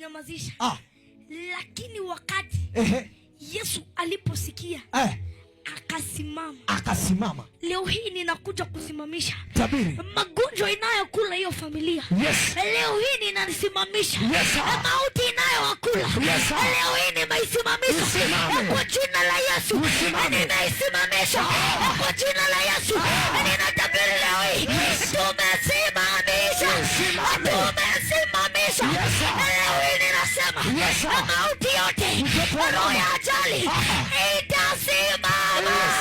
kunyamazisha. Lakini wakati Yesu aliposikia akasimama. Leo hii ninakuja kusimamisha magonjwa inayokula hiyo familia. Leo hii ninasimamisha mauti inayowakula. Leo hii nimeisimamisha kwa jina la Yesu. Ninaisimamisha kwa jina la Yesu. Ninatabiri leo hii tumesimamisha. Leo hii ninasema mauti yote, roho ya ajali itasimama.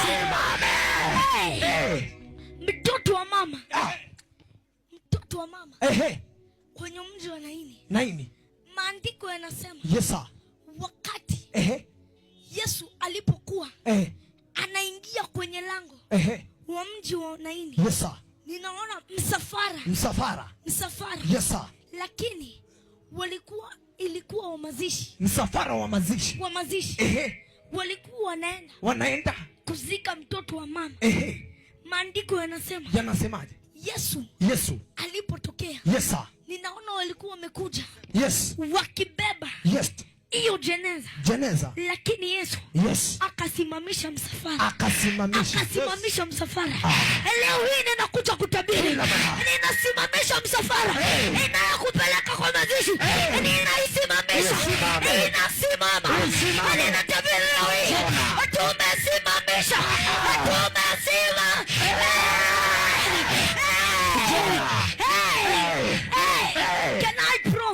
Mtoto wa mama kwenye mji wa Naini. Maandiko yanasema wakati Yesu alipokuwa anaingia kwenye lango wa mji wa Naini, ninaona msafara. Lakini ilikuwa wa mazishi. Msafara wa mazishi. Walikuwa wanaenda kuzika mtoto wa mama. Maandiko yanasemaje? Yesu alipotokea, ninaona walikuwa wamekuja wakibeba hiyo jeneza. Lakini Yesu akasimamisha msafara. Leo hii ninakuja kutabiri, ninasimamisha msafara inayokupeleka kwa mazishi. Inasimama. Ninatabiri leo hii tumesimamisha. Can I pro?